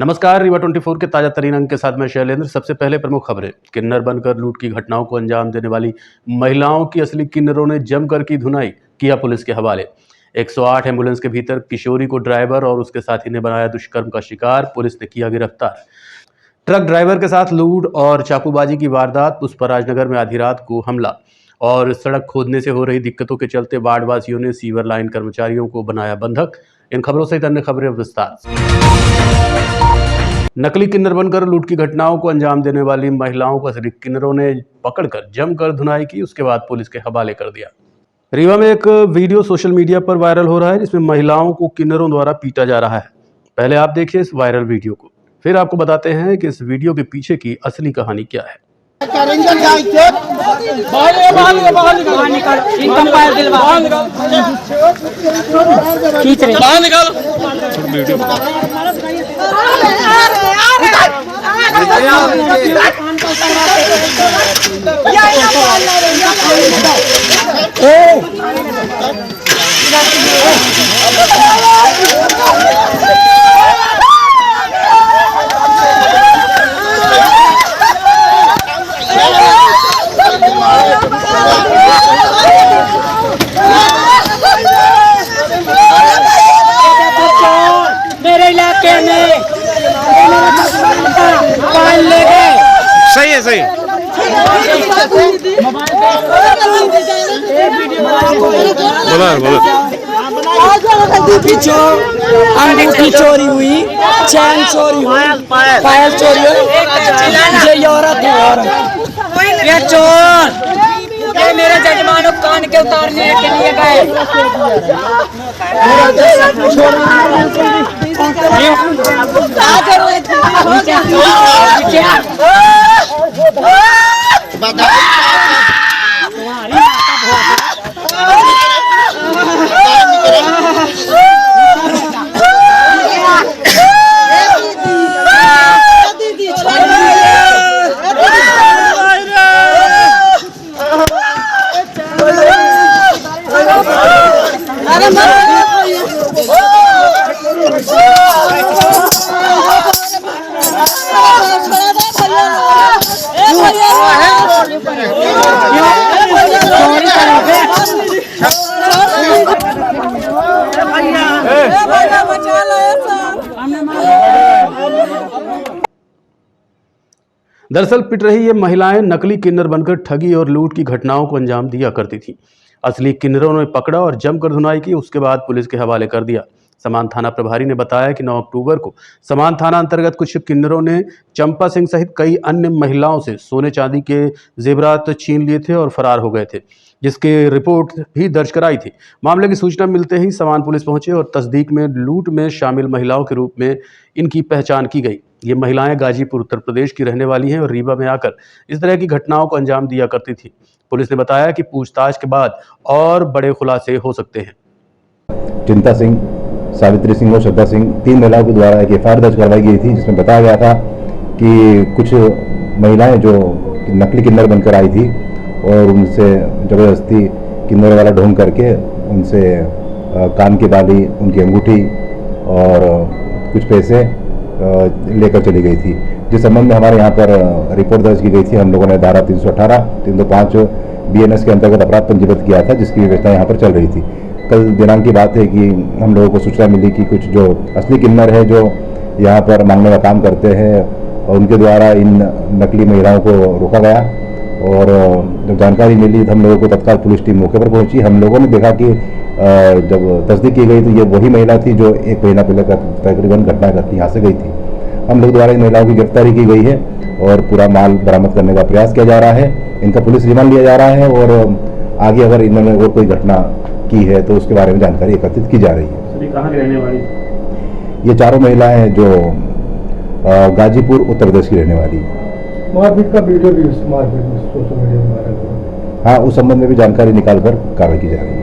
नमस्कार, रीवा 24 के ताजा तरीन अंक के साथ मैं शैलेंद्र। सबसे पहले प्रमुख खबरें। किन्नर बनकर लूट की घटनाओं को अंजाम देने वाली महिलाओं की असली किन्नरों ने जमकर की धुनाई, किया पुलिस के हवाले। 108 एम्बुलेंस के भीतर किशोरी को ड्राइवर और उसके साथी ने बनाया दुष्कर्म का शिकार, पुलिस ने किया गिरफ्तार। ट्रक ड्राइवर के साथ लूट और चाकूबाजी की वारदात। पुष्पराजनगर में आधी रात को हमला और सड़क खोदने से हो रही दिक्कतों के चलते वार्डवासियों ने सीवर लाइन कर्मचारियों को बनाया बंधक। इन खबरों सहित अन्य खबरें विस्तार से। नकली किन्नर बनकर लूट की घटनाओं को अंजाम देने वाली महिलाओं को असली किन्नरों ने पकड़कर जमकर धुनाई की, उसके बाद पुलिस के हवाले कर दिया। रीवा में एक वीडियो सोशल मीडिया पर वायरल हो रहा है जिसमें महिलाओं को किन्नरों द्वारा पीटा जा रहा है। पहले आप देखिए इस वायरल वीडियो को, फिर आपको बताते हैं कि इस वीडियो के पीछे की असली कहानी क्या है। मेरे इलाके में मोबाइल ले गए। सही है, सही है। अंगूठी चोरी हुई, चैन चोरी हुई, पायल चोरी हुई। ये औरत है, औरत ये चोर ये मेरे जजमानों कान के उतारने के लिए गए। दरअसल पिट रही ये महिलाएं नकली किन्नर बनकर ठगी और लूट की घटनाओं को अंजाम दिया करती थीं। असली किन्नरों ने पकड़ा और जमकर धुनाई की, उसके बाद पुलिस के हवाले कर दिया। समान थाना प्रभारी ने बताया कि 9 अक्टूबर को समान थाना अंतर्गत कुछ किन्नरों ने चंपा सिंह सहित कई अन्य महिलाओं से सोने चांदी के जेवरात छीन लिए थे और फरार हो गए थे, जिसके रिपोर्ट भी दर्ज कराई थी। मामले की सूचना मिलते ही समान पुलिस पहुंचे और तस्दीक में लूट में शामिल महिलाओं के रूप में इनकी पहचान की गई। ये महिलाएं गाजीपुर उत्तर प्रदेश की रहने वाली हैं और रीवा में आकर इस तरह की घटनाओं को अंजाम दिया करती थी। पुलिस ने बताया कि पूछताछ के बाद और बड़े खुलासे हो सकते हैं। चिंता सिंह, सावित्री सिंह और श्रद्धा सिंह, 3 महिलाओं के द्वारा एक एफआईआर दर्ज करवाई गई थी, जिसमें बताया गया था कि कुछ महिलाएं जो नकली किन्नर बनकर आई थी और उनसे ज़बरदस्ती किन्नर वाला ढोंग करके उनसे कान की बाली, उनकी अंगूठी और कुछ पैसे लेकर चली गई थी। जिस संबंध में हमारे यहाँ पर रिपोर्ट दर्ज की गई थी, हम लोगों ने धारा 318, 305 BNS के अंतर्गत अपराध पंजीबद्ध किया था, जिसकी विवेचना यहाँ पर चल रही थी। कल दिनांक की बात है कि हम लोगों को सूचना मिली कि कुछ जो असली किन्नर है जो यहाँ पर मांगने का काम करते हैं और उनके द्वारा इन नकली महिलाओं को रोका गया। और जब जानकारी मिली तो हम लोगों को तत्काल पुलिस टीम मौके पर पहुंची। हम लोगों ने देखा कि जब तस्दीक की गई तो ये वही महिला थी जो 1 महीना पहले तकरीबन घटना करके यहाँ से गई थी। हम लोग द्वारा इन महिलाओं की गिरफ्तारी की गई है और पूरा माल बरामद करने का प्रयास किया जा रहा है। इनका पुलिस रिमांड लिया जा रहा है और आगे अगर इन्होंने और कोई घटना की है तो उसके बारे में जानकारी एकत्रित की जा रही है। कहाँ की रहने वाली? ये चारों महिलाएं हैं जो गाजीपुर उत्तर प्रदेश की रहने वाली है। मारपीट का वीडियो भी सोशल मीडिया में वायरल हो रहा है। हाँ, उस संबंध में भी जानकारी निकालकर कार्रवाई की जा रही है।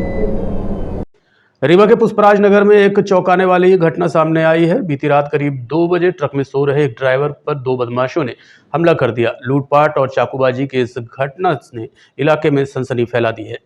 रीवा के पुष्पराजनगर में एक चौंकाने वाली घटना सामने आई है। बीती रात करीब 2 बजे ट्रक में सो रहे एक ड्राइवर पर 2 बदमाशों ने हमला कर दिया। लूटपाट और चाकूबाजी की इस घटना ने इलाके में सनसनी फैला दी है।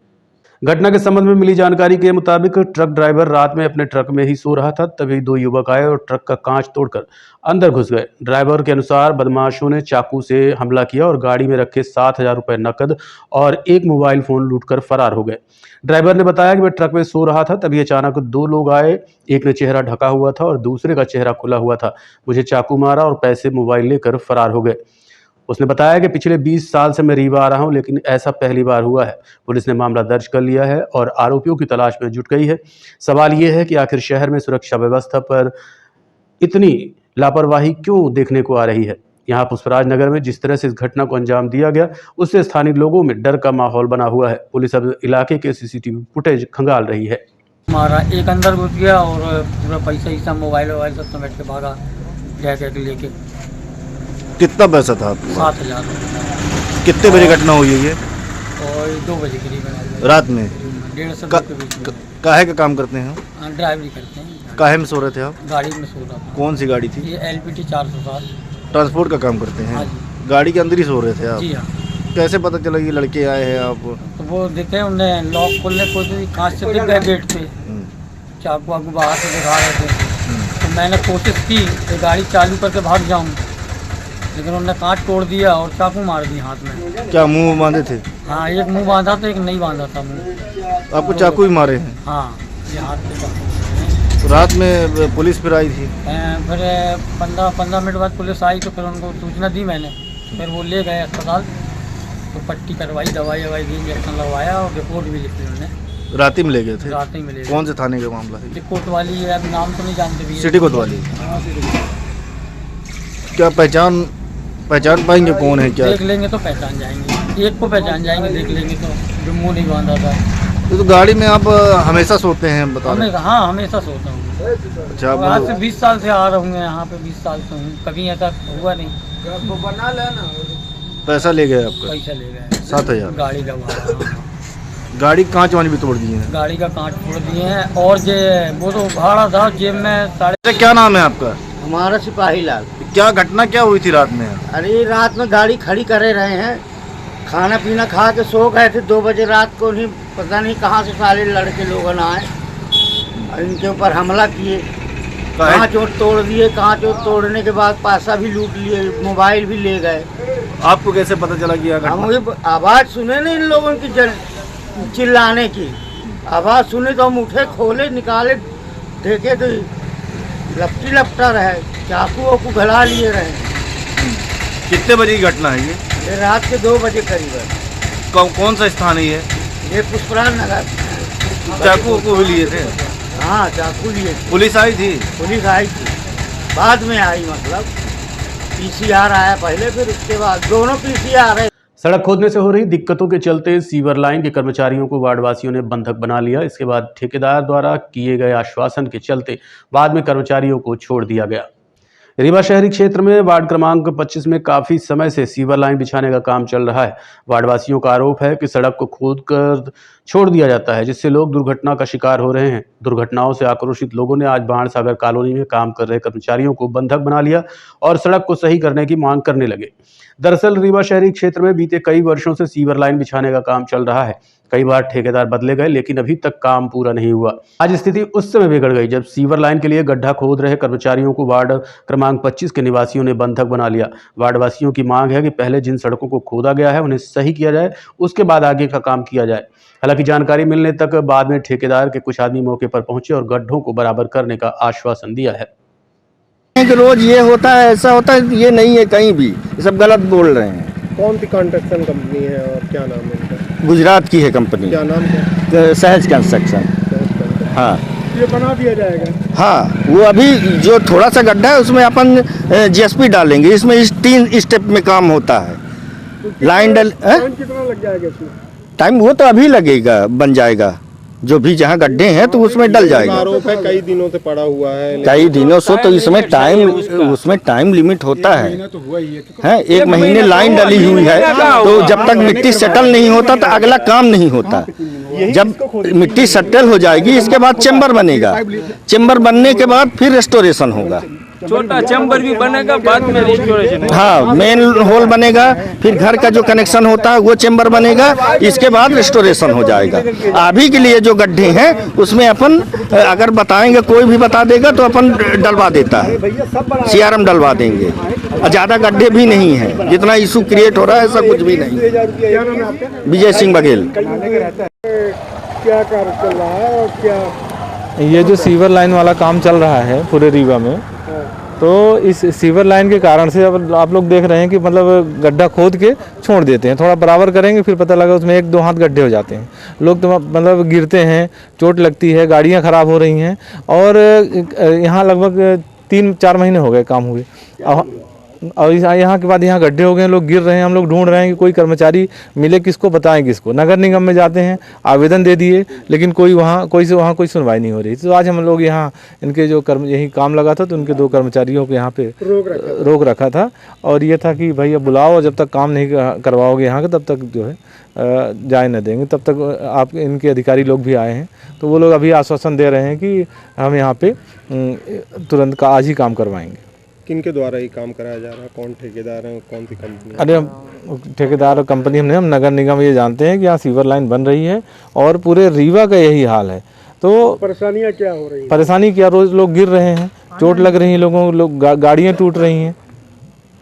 घटना के संबंध में मिली जानकारी के मुताबिक ट्रक ड्राइवर रात में अपने ट्रक में ही सो रहा था, तभी दो युवक आए और ट्रक का कांच तोड़कर अंदर घुस गए। ड्राइवर के अनुसार बदमाशों ने चाकू से हमला किया और गाड़ी में रखे 7,000 रुपए नकद और एक मोबाइल फोन लूटकर फरार हो गए। ड्राइवर ने बताया कि मैं ट्रक में सो रहा था, तभी अचानक दो लोग आए। एक ने चेहरा ढका हुआ था और दूसरे का चेहरा खुला हुआ था। मुझे चाकू मारा और पैसे मोबाइल लेकर फरार हो गए। उसने बताया कि पिछले 20 साल से मैं रीवा आ रहा हूं, लेकिन ऐसा पहली बार हुआ है। पुलिस ने मामला दर्ज कर लिया है और आरोपियों की तलाश में जुट गई है। सवाल ये है कि आखिर शहर में सुरक्षा व्यवस्था पर इतनी लापरवाही क्यों देखने को आ रही है। यहाँ पुष्पराज नगर में जिस तरह से इस घटना को अंजाम दिया गया, उससे स्थानीय लोगों में डर का माहौल बना हुआ है। पुलिस अब इलाके के सीसीटीवी फुटेज खंगाल रही है। हमारा एक अंदर घुस गया और पूरा पैसा ही सब मोबाइल सब समेट के भागा जैकेट लेके। कितना पैसा था आपके पास? 7,000। कितने बजे घटना हुई है ये? और 2 बजे करीब रात में। 1:30 से 2 के बीच में। काहे का काम करते हैं? ड्राइवरी करते हैं। काहे में सो रहे थे आप? गाड़ी में सो रहा था। कौन सी गाड़ी थी? ये LPT 407। ट्रांसपोर्ट का काम करते हाँ हैं? जी। गाड़ी के अंदर ही सो रहे थे आप? जी हाँ। कैसे पता चला कि लड़के आए हैं आप? तो वो देखे उन्हें लॉक खोलने को कांच से दिख गए गेट पे, चाकू वाकू बाहर से दिखा रहे थे। तो मैंने कोशिश की कि गाड़ी चालू करके भाग जाऊँ, लेकिन उन्होंने कांच तोड़ दिया और चाकू मार दी हाथ में। क्या मुंह बांधे थे? हाँ, एक मुंह बांधा था, एक नहीं बांधा था मुंह। आपको चाकू ही मारे हैं? हाँ, ये हाथ पे चाकू। तो रात में पुलिस फिर आई थी? फिर 15 मिनट बाद पुलिस आई तो फिर उनको सूचना दी मैंने। फिर वो ले गए अस्पताल, तो पट्टी करवाई, दवाई दी, इंजेक्शन लगवाया और रिपोर्ट भी लिखी उन्होंने। रात ही में ले गए थे? रात ही में ले गए। कौन से थाने का मामला है? कोतवाली है, अब नाम तो नहीं जानते भी। सिटी कोतवाली। हाँ, सिटी। क्या पहचान पाएंगे कौन है? क्या देख लेंगे तो पहचान जाएंगे, एक को पहचान जाएंगे देख लेंगे तो, जो मुँह नहीं बांधा था। तो गाड़ी में आप हमेशा सोते हैं बता रहे? हाँ, हमेशा सोता हूँ। अच्छा, और आज से 20 साल से आ रहा हूँ यहाँ पे, 20 साल से हूँ, कभी ऐसा हुआ नहीं। पैसा ले गए आपका? पैसा ले गए 7,000। गाड़ी का भाड़ा। गाड़ी कांच वांच भी तोड़ दिए हैं? गाड़ी का कांच तोड़ दिए हैं और वो तो भाड़ा था जेब में साढ़े। क्या नाम है आपका? हमारा सिपाही लाल। क्या घटना क्या हुई थी रात में? अरे रात में गाड़ी खड़ी करे रहे हैं, खाना पीना खा के सो गए थे। 2 बजे रात को नहीं, पता नहीं कहाँ से सारे लड़के लोग आए और इनके ऊपर हमला किए। कांच और तोड़ दिए। कांच और तोड़ने के बाद पैसा भी लूट लिए, मोबाइल भी ले गए। आपको कैसे पता चला कि हम आवाज़ सुने ना इन लोगों की चिल्लाने की आवाज़ सुने तो हम उठे, खोले, निकाले, देखे तो लपटी लपटा रहे, चाकू वाकू गला लिए रहे। कितने बजे की घटना है ये रात के 2 बजे करीब है। कौन सा स्थान है ये? ये पुष्पराज नगर। चाकू वाकू भी लिए थे? हाँ, चाकू लिए थे। पुलिस आई थी? पुलिस आई थी, बाद में आई, मतलब PCR आया पहले, फिर उसके बाद दोनों PCR है। सड़क खोदने से हो रही दिक्कतों के चलते सीवर लाइन के कर्मचारियों को वार्डवासियों ने बंधक बना लिया। इसके बाद ठेकेदार द्वारा किए गए आश्वासन के चलते बाद में कर्मचारियों को छोड़ दिया गया। रीवा शहरी क्षेत्र में वार्ड क्रमांक 25 में काफी समय से सीवर लाइन बिछाने का काम चल रहा है। वार्डवासियों का आरोप है कि सड़क को खोदकर छोड़ दिया जाता है, जिससे लोग दुर्घटना का शिकार हो रहे हैं। दुर्घटनाओं से आक्रोशित लोगों ने आज बाण सागर कॉलोनी में काम कर रहे कर्मचारियों को बंधक बना लिया और सड़क को सही करने की मांग करने लगे। दरअसल रीवा शहरी क्षेत्र में बीते कई वर्षों से सीवर लाइन बिछाने का काम चल रहा है। कई बार ठेकेदार बदले गए, लेकिन अभी तक काम पूरा नहीं हुआ। आज स्थिति उस समय बिगड़ गई जब सीवर लाइन के लिए गड्ढा खोद रहे कर्मचारियों को वार्ड क्रमांक 25 के निवासियों ने बंधक बना लिया। वार्डवासियों की मांग है कि पहले जिन सड़कों को खोदा गया है उन्हें सही किया जाए, उसके बाद आगे का काम किया जाए। हालांकि जानकारी मिलने तक बाद में ठेकेदार के कुछ आदमी मौके पर पहुंचे और गड्ढों को बराबर करने का आश्वासन दिया है। रोज ये होता है, ऐसा होता है, ये नहीं है कहीं भी, ये सब गलत बोल रहे हैं। कौन सी कंस्ट्रक्शन कंपनी है और क्या नाम है इनका? गुजरात की है कंपनी। क्या नाम है? सहज कंस्ट्रक्शन। हाँ, ये बना दिया जाएगा। हाँ, वो अभी जो थोड़ा सा गड्ढा है उसमें अपन GSP डालेंगे। इसमें इस 3 स्टेप में काम होता है। लाइन डल टाइम कितना लग जाएगा इसमें? टाइम वो तो अभी लगेगा, बन जाएगा। जो भी जहाँ गड्ढे हैं तो उसमें डल जाएगा। आरोप है कई दिनों से पड़ा हुआ है। कई दिनों से, तो इसमें टाइम लिमिट होता है। हैं, 1 महीने लाइन डली हुई है, तो जब तक मिट्टी सेटल नहीं होता तो अगला काम नहीं होता। जब मिट्टी सेटल हो जाएगी, इसके बाद चेम्बर बनेगा। चेम्बर बनने के बाद फिर रेस्टोरेशन होगा। छोटा चैम्बर भी बनेगा, बाद में रिस्टोरेशन। हाँ, मेन होल बनेगा, फिर घर का जो कनेक्शन होता है वो चेम्बर बनेगा, इसके बाद रिस्टोरेशन हो जाएगा। अभी के लिए जो गड्ढे हैं उसमें अपन अगर बताएंगे, कोई भी बता देगा तो अपन डलवा देता है, CRM डलवा देंगे। ज़्यादा गड्ढे भी नहीं है, जितना इशू क्रिएट हो रहा है ऐसा कुछ भी नहीं। विजय सिंह बघेल। क्या कार्य चल रहा है और क्या ये जो सीवर लाइन वाला काम चल रहा है पूरे रीवा में, तो इस सीवर लाइन के कारण से अब आप लोग देख रहे हैं कि मतलब गड्ढा खोद के छोड़ देते हैं, थोड़ा बराबर करेंगे फिर पता लगा उसमें 1-2 हाथ गड्ढे हो जाते हैं, लोग तो मतलब गिरते हैं, चोट लगती है, गाड़ियां ख़राब हो रही हैं। और यहाँ लगभग 3-4 महीने हो गए काम हुए, और यहाँ के बाद यहाँ गड्ढे हो गए, लोग गिर रहे हैं। हम लोग ढूंढ रहे हैं कि कोई कर्मचारी मिले, किसको बताएं किसको। नगर निगम में जाते हैं, आवेदन दे दिए, लेकिन कोई कोई सुनवाई नहीं हो रही। तो आज हम लोग यहाँ इनके जो यही काम लगा था, तो उनके 2 कर्मचारियों को यहाँ पे रोक रखा था, और ये था कि भैया बुलाओ, जब तक काम नहीं करवाओगे यहाँ का तब तक जो है जाए न देंगे। तब तक आप इनके अधिकारी लोग भी आए हैं, तो वो लोग अभी आश्वासन दे रहे हैं कि हम यहाँ पे तुरंत आज ही काम करवाएंगे। किनके द्वारा ये काम कराया जा रहा है? कौन ठेकेदार है, कौन सी कंपनी? अरे ठेकेदार और कंपनी हम नगर निगम ये जानते हैं कि यहाँ सीवर लाइन बन रही है, और पूरे रीवा का यही हाल है। तो परेशानियाँ क्या हो रही हैं? परेशानी क्या, रोज लोग गिर रहे हैं, चोट लग रही है लोगों को, गाड़ियाँ टूट रही हैं,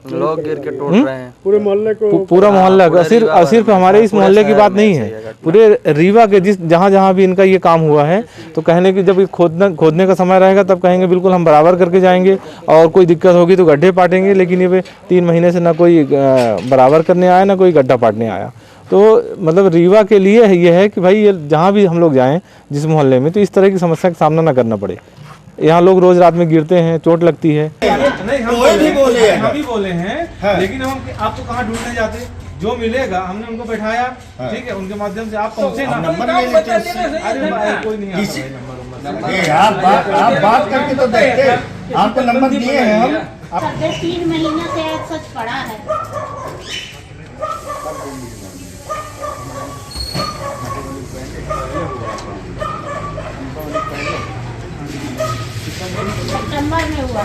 लोग गिर के टूट रहे हैं। पूरे मोहल्ले को, पूरा मोहल्ला का, सिर्फ हमारे इस मोहल्ले की बात नहीं है, पूरे रीवा के जहाँ भी इनका ये काम हुआ है। तो कहने की जब खोदने का समय रहेगा तब कहेंगे बिल्कुल हम बराबर करके जाएंगे, और कोई दिक्कत होगी तो गड्ढे पाटेंगे। लेकिन ये 3 महीने से ना कोई बराबर करने आया, ना कोई गड्ढा पाटने आया। तो मतलब रीवा के लिए ये है कि भाई ये जहाँ भी हम लोग जाएँ जिस मोहल्ले में, तो इस तरह की समस्या का सामना ना करना पड़े। यहाँ लोग रोज रात में गिरते हैं, चोट लगती है। नहीं, हम भी बोले हैं, लेकिन हम आपको कहाँ ढूंढने जाते, जो मिलेगा हमने उनको बैठाया, ठीक है, उनके माध्यम से आप पहुँचे ना। नंबर ले लेते हैं। अरे कोई नहीं आप बात करके तो देखते, आपको नंबर दिए हैं हम। 3 महीने से सच पड़ा है। सितंबर में हुआ।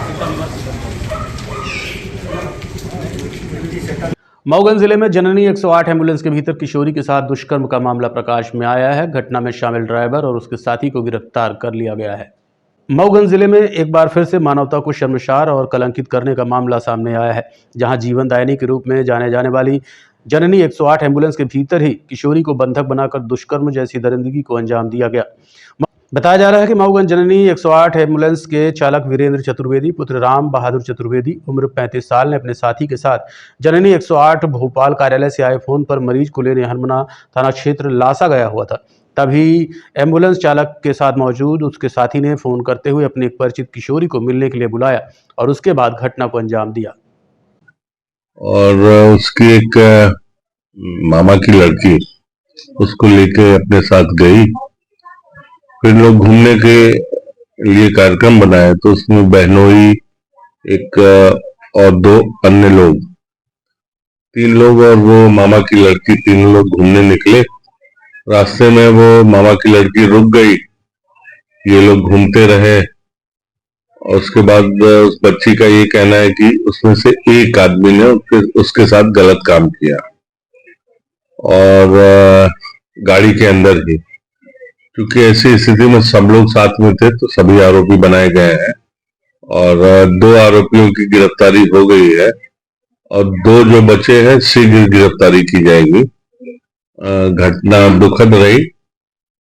मऊगंज जिले में जननी 108 एम्बुलेंस के भीतर किशोरी के साथ दुष्कर्म का मामला प्रकाश में आया है। घटना में शामिल ड्राइवर और उसके साथी को गिरफ्तार कर लिया गया है। मऊगंज जिले में एक बार फिर से मानवता को शर्मसार और कलंकित करने का मामला सामने आया है, जहां जीवनदायिनी के रूप में जाने जाने वाली जननी 108 एम्बुलेंस के भीतर ही किशोरी को बंधक बनाकर दुष्कर्म जैसी दरिंदगी को अंजाम दिया गया। बताया जा रहा है कि मऊगंज जननी 108 एम्बुलेंस के चालक वीरेंद्र चतुर्वेदी पुत्र राम बहादुर चतुर्वेदी उम्र 35 साल ने अपने साथी के साथ जननी 108 भोपाल कार्यालय से आए फोन पर मरीज को लेने हरमना थाना क्षेत्र लासा गया हुआ था। तभी एम्बुलेंस चालक के साथ मौजूद उसके साथी ने फोन करते हुए अपने एक परिचित किशोरी को मिलने के लिए बुलाया और उसके बाद घटना को अंजाम दिया। और उसकी एक मामा की लड़की उसको लेके अपने साथ गई। फिर लोग घूमने के लिए कार्यक्रम बनाए, तो उसमें बहनोई एक और 2 अन्य लोग, 3 लोग और वो मामा की लड़की, 3 लोग घूमने निकले। रास्ते में वो मामा की लड़की रुक गई, ये लोग घूमते रहे। और उसके बाद उस बच्ची का ये कहना है कि उसमें से एक आदमी ने उसके साथ गलत काम किया, और गाड़ी के अंदर ही। क्योंकि ऐसी स्थिति में सब लोग साथ में थे, तो सभी आरोपी बनाए गए हैं और 2 आरोपियों की गिरफ्तारी हो गई है और 2 जो बचे हैं शीघ्र गिरफ्तारी की जाएगी। घटना दुखद रही,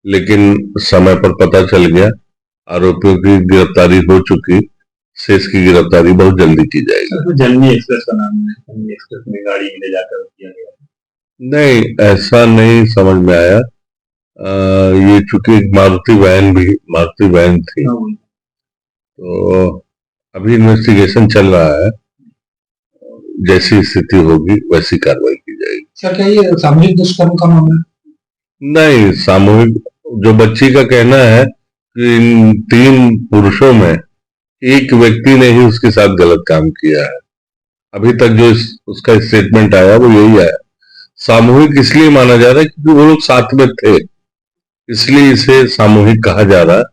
लेकिन समय पर पता चल गया, आरोपियों की गिरफ्तारी हो चुकी, शेष की गिरफ्तारी बहुत जल्दी की जाएगी। जननी एक्सप्रेस का नाम है, जननी एक्सप्रेस में गाड़ी ले जाकर किया गया? नहीं, ऐसा नहीं समझ में आया। ये चूंकि मारुति वैन थी, तो अभी इन्वेस्टिगेशन चल रहा है, जैसी स्थिति होगी वैसी कार्रवाई की जाएगी। सर, क्या ये सामूहिक दुष्कर्म का मामला? नहीं, सामूहिक, जो बच्ची का कहना है कि इन 3 पुरुषों में एक व्यक्ति ने ही उसके साथ गलत काम किया है। अभी तक जो उसका स्टेटमेंट आया वो यही आया। सामूहिक इसलिए माना जा रहा है क्योंकि वो लोग साथ में थे, इसलिए इसे सामूहिक कहा जा रहा है।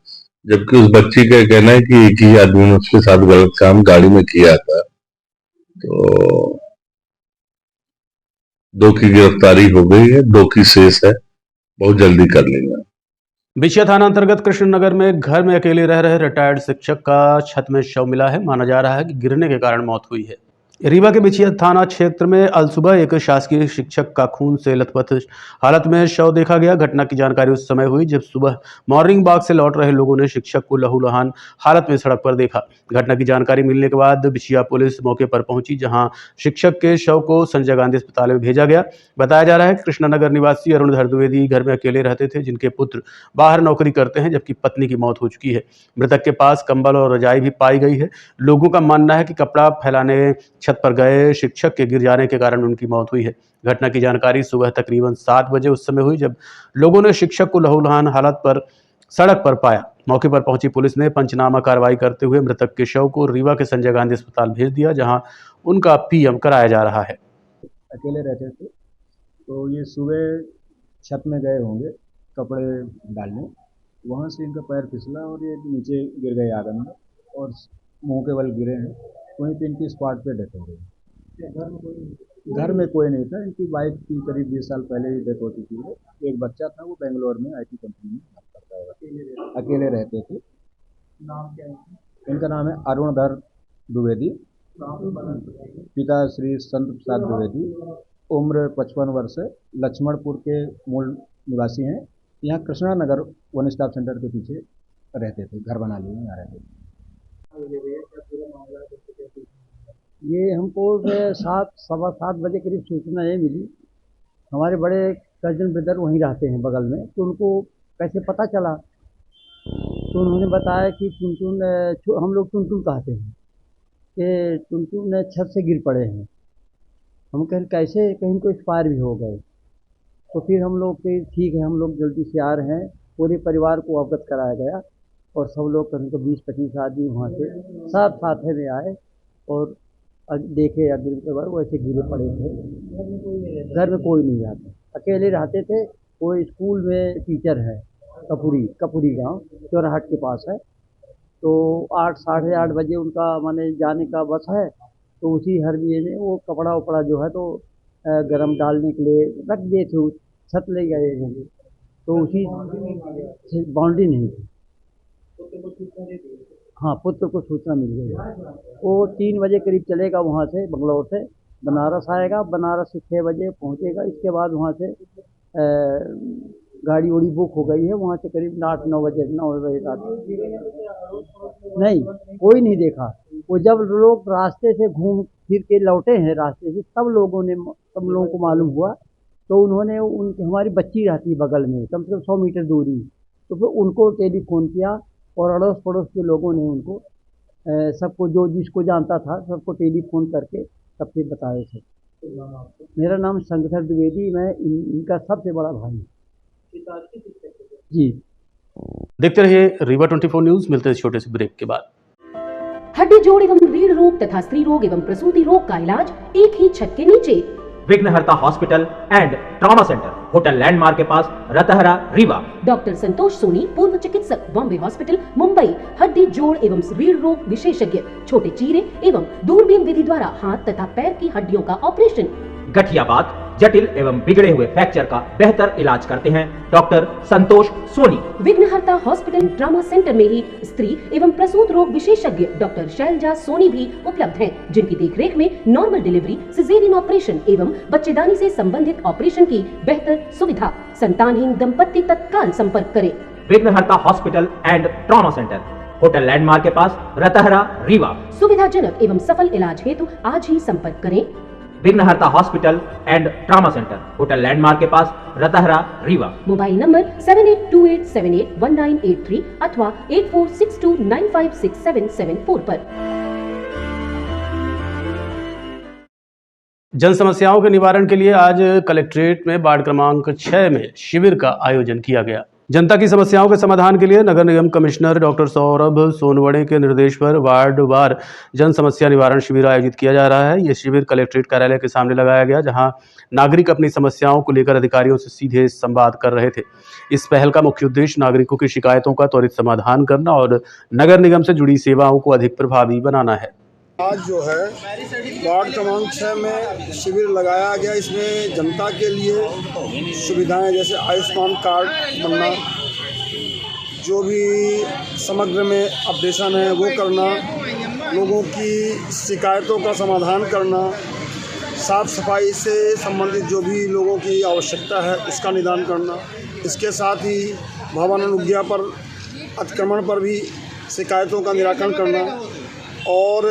जबकि उस बच्ची का कहना है कि एक ही आदमी ने उसके साथ गलत काम गाड़ी में किया था। तो 2 की गिरफ्तारी हो गई है, 2 की शेष है, बहुत जल्दी कर लेंगे। बिछिया थाना अंतर्गत कृष्णनगर में घर में अकेले रह रहे रिटायर्ड शिक्षक का छत में शव मिला है। माना जा रहा है कि गिरने के कारण मौत हुई है। रीवा के बिछिया थाना क्षेत्र में अलसुबह एक शासकीय शिक्षक का खून से लथपथ हालत में शव देखा गया। घटना की जानकारी उस समय हुई जब सुबह मॉर्निंग वॉक से लौट रहे लोगों ने शिक्षक को लहूलुहान हालत में सड़क पर देखा। घटना की जानकारी मिलने के बाद बिछिया पुलिस मौके पर पहुंची, जहां शिक्षक के शव को संजय गांधी अस्पताल में भेजा गया। बताया जा रहा है कि कृष्णनगर निवासी अरुणधर द्विवेदी घर में अकेले रहते थे, जिनके पुत्र बाहर नौकरी करते हैं, जबकि पत्नी की मौत हो चुकी है। मृतक के पास कंबल और रजाई भी पाई गई है। लोगों का मानना है कि कपड़ा फैलाने छत पर गए शिक्षक के गिर जाने के कारण उनकी मौत हुई है। घटना की जानकारी सुबह तकरीबन 7 बजे उस समय हुई जब लोगों ने शिक्षक को लहूलुहान हालत पर सड़क पर पाया। मौके पर पहुंची पुलिस ने पंचनामा कार्रवाई करते हुए मृतक के शव को रीवा के संजय गांधी अस्पताल भेज दिया, जहां उनका पीएम कराया जा रहा है। अकेले रहते थे तो ये सुबह छत में गए होंगे कपड़े डालने, वहाँ से इनका पैर फिसला और ये नीचे गिर गए आंगन में और मुंह के बल गिरे हैं। वहीं पे इनकी स्पॉट पे डेथ हो गई। घर में कोई नहीं था। इनकी वाइफ की करीब 20 साल पहले ही डेथ हो चुकी है। एक बच्चा था, वो बेंगलोर में IT कंपनी में काम करता है। अकेले रहते थे। नाम क्या है? इनका नाम है अरुणधर द्विवेदी, पिता श्री संत प्रसाद द्विवेदी, उम्र 55 वर्ष है, लक्ष्मणपुर के मूल निवासी हैं। यहाँ कृष्णनगर वन स्टॉप सेंटर के पीछे रहते थे, घर बना लिए यहाँ रहते थे। ये हमको 7-7:15 बजे करीब सूचना ये मिली। हमारे बड़े कजन ब्रदर वहीं रहते हैं बगल में, तो उनको कैसे पता चला तो उन्होंने बताया कि टुनटुन, हम लोग टुनटुन कहते हैं, कि टुनटुन छत से गिर पड़े हैं। हम कहें कैसे, कहीं को एक्सपायर भी हो गए। तो फिर हम लोग के ठीक है, हम लोग जल्दी से आ रहे हैं। पूरे परिवार को अवगत कराया गया और सब लोग कहीं तो 20-25 आदमी वहाँ से सब साथ में आए और देखे अगले के बाद वैसे गिरे पड़े थे। घर में कोई नहीं रहता, अकेले रहते थे। कोई स्कूल में टीचर है, कपूरी गांव चौराहाट के पास है। तो 8-8:30 बजे उनका माने जाने का बस है, तो उसी हरबिये में वो कपड़ा उपड़ा जो है तो गरम डालने के लिए रख दिए थे, छत ले गए होंगे। तो उसी बाउंड्री नहीं थी। हाँ, पुत्र को सूचना मिल गई। वो 3 बजे करीब चलेगा वहाँ से, बंगलौर से बनारस आएगा। बनारस से 6 बजे पहुँचेगा। इसके बाद वहाँ से गाड़ी उड़ी बुक हो गई है। वहाँ से करीब 8-9 बजे रात। नहीं, कोई नहीं देखा। वो जब लोग रास्ते से घूम फिर के लौटे हैं रास्ते से, सब लोगों को मालूम हुआ। तो उन्होंने हमारी बच्ची रहती है बगल में, कम से कम 100 मीटर दूरी। तो फिर उनको टेलीफोन किया और अड़ोस पड़ोस के लोगों ने उनको सबको, जो जिसको जानता था सबको टेलीफोन करके सबसे बताए थे। मेरा नाम शंकर द्विवेदी, मैं इनका सबसे बड़ा भाई जी। देखते रहिए रीवा 24 न्यूज। मिलते हैं छोटे से ब्रेक के बाद। हड्डी जोड़ एवं रीढ़ रोग तथा स्त्री रोग एवं प्रसूति रोग का इलाज एक ही छत के नीचे। विघ्नहर्ता hospital and trauma centre, hotel landmark के पास, रतहरा, रीवा। डॉक्टर संतोष सोनी, पूर्व चिकित्सक, बॉम्बे हॉस्पिटल, मुंबई। हड्डी जोड़ एवं रीढ़ रोग विशेषज्ञ, छोटे चीरे एवं दूरबीन विधि द्वारा हाथ तथा पैर की हड्डियों का ऑपरेशन। गठियाबात, जटिल एवं बिगड़े हुए फ्रैक्चर का बेहतर इलाज करते हैं डॉक्टर संतोष सोनी। विघ्नहर्ता हॉस्पिटल ट्रॉमा सेंटर में ही स्त्री एवं प्रसूत रोग विशेषज्ञ डॉक्टर शैलजा सोनी भी उपलब्ध हैं, जिनकी देखरेख में नॉर्मल डिलीवरी, सिजेरियन ऑपरेशन एवं बच्चेदानी से संबंधित ऑपरेशन की बेहतर सुविधा। संतानहीन दंपत्ति तत्काल संपर्क करें। विघ्नहर्ता hospital and trauma centre, hotel landmark के पास, रतहरा, रीवा। सुविधाजनक एवं सफल इलाज हेतु आज ही संपर्क करें। विघ्नहर्ता hospital and trauma centre, hotel landmark के पास, रतहरा, रीवा। मोबाइल नंबर 7828781983 अथवा 8462956774 पर। जन समस्याओं के निवारण के लिए आज कलेक्ट्रेट में वार्ड क्रमांक 6 में शिविर का आयोजन किया गया। जनता की समस्याओं के समाधान के लिए नगर निगम कमिश्नर डॉक्टर सौरभ सोनवणे के निर्देश पर वार्ड वार जन समस्या निवारण शिविर आयोजित किया जा रहा है। ये शिविर कलेक्ट्रेट कार्यालय के सामने लगाया गया, जहां नागरिक अपनी समस्याओं को लेकर अधिकारियों से सीधे संवाद कर रहे थे। इस पहल का मुख्य उद्देश्य नागरिकों की शिकायतों का त्वरित समाधान करना और नगर निगम से जुड़ी सेवाओं को अधिक प्रभावी बनाना है। आज जो है वार्ड क्रमांक 6 में शिविर लगाया गया। इसमें जनता के लिए सुविधाएं जैसे आयुष्मान कार्ड बनना, जो भी समग्र में अपडेशन है वो करना, लोगों की शिकायतों का समाधान करना, साफ सफाई से संबंधित जो भी लोगों की आवश्यकता है उसका निदान करना। इसके साथ ही भवन अनुज्ञा पर अतिक्रमण पर भी शिकायतों का निराकरण करना और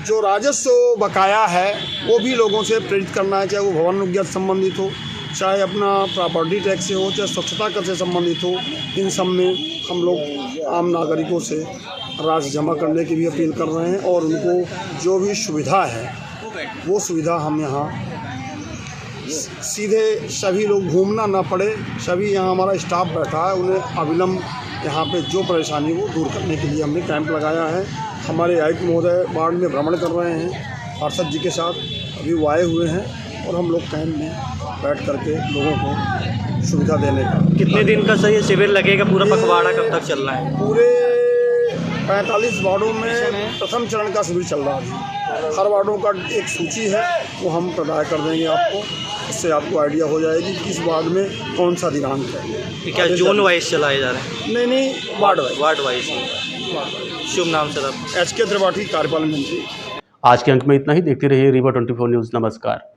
जो राजस्व बकाया है वो भी लोगों से प्रेरित करना है, चाहे वो भवन अनुज्ञा से संबंधित हो, चाहे अपना प्रॉपर्टी टैक्स से हो, चाहे स्वच्छता कर से संबंधित हो। इन सब में हम लोग आम नागरिकों से राशि जमा करने की भी अपील कर रहे हैं और उनको जो भी सुविधा है वो सुविधा हम यहाँ सीधे सभी लोग घूमना ना पड़े, सभी यहाँ हमारा स्टाफ बैठा है, उन्हें अविलंब यहाँ पे जो परेशानी वो दूर करने के लिए हमने कैंप लगाया है। हमारे आयुक्त महोदय वार्ड में भ्रमण कर रहे हैं पार्षद जी के साथ, अभी वो आए हुए हैं और हम लोग कैंप में बैठ करके लोगों को सुविधा देने का। कितने दिन का सही शिविर लगेगा? पूरा पखवाड़ा कब तक चल रहा है? पूरे 45 वार्डों में प्रथम चरण का शिविर चल रहा है। हर वार्डों का एक सूची है, वो हम प्रदान कर देंगे आपको, इससे आपको आइडिया हो जाएगी कि किस वार्ड में कौन सा दिनांक है। क्या जोन वाइज चलाए जा रहे हैं? नहीं, वार्ड वाइज। शुभ नाम सर? HK त्रिपाठी, कार्यपालन मंत्री। आज के अंक में इतना ही। देखते रहिए रीवा 24 न्यूज़। नमस्कार।